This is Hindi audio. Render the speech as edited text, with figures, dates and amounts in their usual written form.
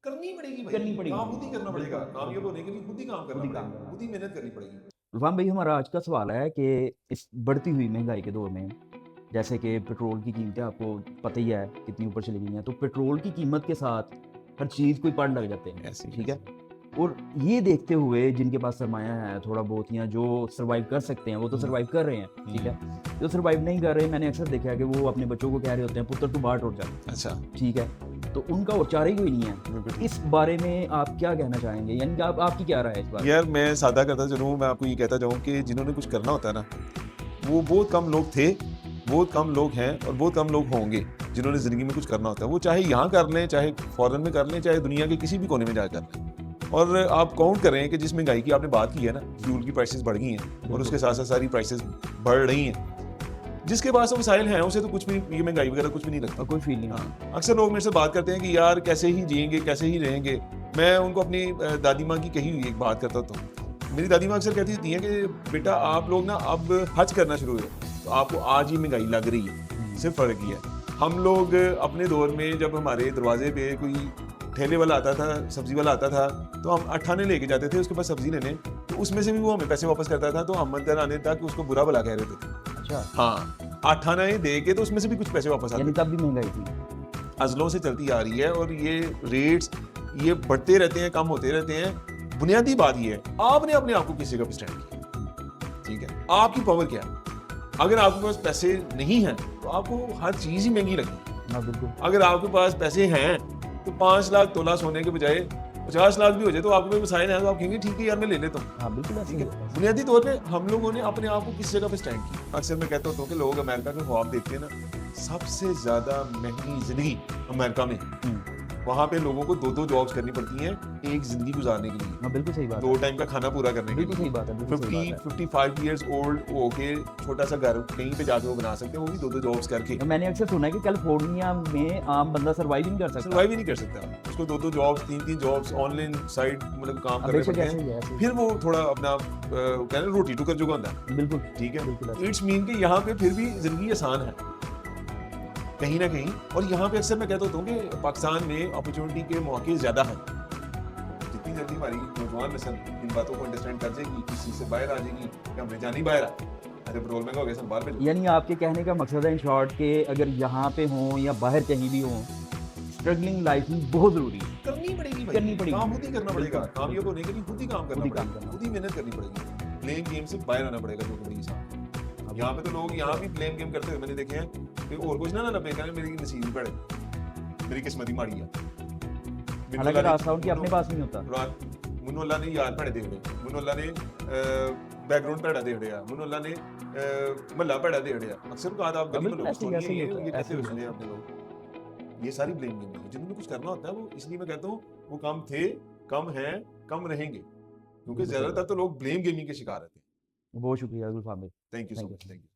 करनी पड़ेगी भाई, करनी पड़ेगी। काम खुद ही करना पड़ेगा, कामयाब होने के लिए खुद ही काम खुद करना ही काम पड़ेगा, करना खुद ही मेहनत करनी पड़ेगी। इरफान भाई, हमारा आज का सवाल है कि इस बढ़ती हुई महंगाई के दौर में, जैसे कि पेट्रोल की कीमतें आपको पता ही है कितनी ऊपर चली गई हैं, तो पेट्रोल की कीमत के साथ हर चीज़ कोई पार लग जाते हैं, ऐसे ही, ठीक है? और ये देखते हुए जिनके पास सरमाया है थोड़ा बहुत, या जो सर्वाइव कर सकते हैं वो तो सर्वाइव कर रहे हैं, ठीक है? जो सर्वाइव नहीं कर रहे, मैंने अक्सर देखा है कि वो अपने बच्चों को कह रहे होते हैं, पुत्र तू बाहर उठ जा, अच्छा, ठीक है? तो उनका और चारा ही कोई नहीं है। बिल्कुल ठीक। इस बारे में आप क्या कहना चाहेंगे, यानी कि आपकी क्या राय है इस बारे में? यार मैं सादा करता चलूँ, मैं आपको ये कहता जाऊँ कि जिन्होंने कुछ करना होता है ना, वो बहुत कम लोग थे, बहुत कम लोग हैं और बहुत कम लोग होंगे जिन्होंने ज़िंदगी में कुछ करना होता है। वो चाहे यहाँ कर लें, चाहे फ़ॉरेन में कर लें, चाहे दुनिया के किसी भी कोने में जाकर कर लें। और आप काउंट करें कि जिस महंगाई की आपने बात की है ना, फ्यूल की प्राइसेस बढ़ गई हैं और उसके साथ-साथ सारी प्राइसेस बढ़ रही हैं। जिसके पास वसाइल हैं उसे तो कुछ भी ये महंगाई वगैरह कुछ भी नहीं लगता। और कोई फील नहीं हाँ, अक्सर लोग मेरे से बात करते हैं कि यार कैसे ही जिएँगे, कैसे ही रहेंगे। मैं उनको अपनी दादी माँ की कही हुई एक बात करता हूँ। मेरी दादी माँ अक्सर कहती थी हैं कि बेटा आप लोग ना अब हज करना शुरू हुए, तो आपको आज ही महंगाई लग रही है, सिर्फ फ़र्क ये है। हम लोग अपने दौर में जब हमारे दरवाजे पे कोई ठेले वाला आता था, सब्ज़ी वाला आता था, तो हम अट्ठाने लेके जाते थे उसके पास सब्ज़ी लेने, तो उसमें से भी वो हमें पैसे वापस करता था, तो हम अंदर आने तक उसको बुरा भला कह रहे थे। अच्छा, हाँ, आठाना दे के तो उसमें से भी कुछ पैसे वापस आते यानी थे। तब भी महंगाई थी। अज़लों से चलती आ रही है और ये रेट्स ये बढ़ते रहते हैं, कम होते रहते हैं। बुनियादी बात ये है, आपने अपने आप को किस जगह पे स्टैंड किया, ठीक है? आपकी पावर क्या है? अगर आपके पास पैसे नहीं हैं, तो आपको हर चीज़ ही महंगी लगेगी। हाँ, बिल्कुल। अगर आपके पास पैसे हैं, तो 5 लाख तोला सोने के बजाय 50 लाख भी हो जाए, तो आपके पास वसाइल हैं, तो आप कहेंगे ठीक है यार मैं ले लेता हूँ। हाँ, बिल्कुल ऐसे ठीक ही है, है। बुनियादी तौर पे हम लोगों ने अपने आप को किस जगह पे स्टैंड किया। अक्सर मैं कहता हूँ कि लोग अमेरिका के ख्वाब देखते हैं ना, सबसे ज़्यादा महंगी ज़िंदगी अमेरिका में। वहाँ पे लोगों को 2-2 जॉब्स करनी पड़ती हैं, एक ज़िंदगी गुज़ारने के लिए, हाँ, बिल्कुल सही बात 2 है। टाइम का खाना पूरा करने के बिल्कुल लिए। सही बात है, बिल्कुल सही बात 55 इयर्स ओल्ड होके छोटा-सा घर कहीं पे जाके वो बना सकते हैं, वो भी 2-2 जॉब्स करके। है। मैंने अक्सर सुना है कि कैलिफोर्निया में आम बंदा सर्वाइव ही नहीं कर सकता। सर्वाइव ही नहीं कर सकता। उसको 2-2 जॉब्स, 3-3 जॉब्स ऑनलाइन साइड मतलब काम करने बेशक पड़ते ऐसे हैं। ही है, ऐसे ही। फिर वो थोड़ा अपना कहते हैं रोटी टुकर जुगा होता है। बिल्कुल, ठीक है, बिल्कुल ऐसे। इट्स मीन कि यहाँ पे फिर भी जिंदगी आसान है कहीं ना कहीं। और यहाँ पे अक्सर मैं कहता हूँ कि पाकिस्तान में अपॉर्चुनिटी के मौके ज्यादा हैं। जितनी जल्दी हमारी नौजवान नस्ल इन बातों को अंडरस्टैंड कर जाएगी, किस चीज से बाहर आ जाएगी कि हमने जाना ही बाहर आ, अरे पेट्रोल महंगा हो गया सब बाहर भेजो। यानी आपके कहने का मकसद है इन शॉर्ट कि अगर यहाँ पे हों या बाहर कहीं भी हों, स्ट्रगलिंग लाइफ में बहुत ज़रूरी है। करनी पड़ेगी भाई, करनी पड़ेगी। काम खुद ही करना पड़ेगा। बिल्कुल, कामयाब होने के लिए खुद ही काम खुद करना ही काम पड़ेगा, करना। खुद ही मेहनत करनी पड़ेगी। प्लेइंग गेम से बाहर आना पड़ेगा जो कभी साथ। यहाँ पे तो लोग यहाँ भी प्लेइंग गेम करते हुए मैंने देखे हैं कि और कुछ ना लगे, कहने मेरी नसीब ही पड़े, मेरी किस्मत ही माड़ी है। हालांकि रास्ता उनके अपने पास नहीं होता। मुन्नो अल्लाह ने यार भैड़े दे रहे, मुन्नो अल्लाह ने बैकग्राउंड भैड़ा दे रहे, मुन्नो अल्लाह ने महल्ला भैड़ा दे रहे। अक्सर बात आप गली में बिल्कुल लोग ऐसे ही सुनिए, ये होता है, कहते ऐसे हुए ही सुने होता आपने लोग। ये सारी ब्लेम गेम है। जिन्होंने कुछ करना होता है वो, इसलिए मैं कहता हूँ वो कम थे, कम हैं, कम रहेंगे, क्योंकि बिल्कुल सही ज्यादातर बात। तो लोग ब्लेम गेमिंग के शिकार रहते हैं। बहुत शुक्रिया गुलफाम भाई। Thank you so thank much, you. Thank you.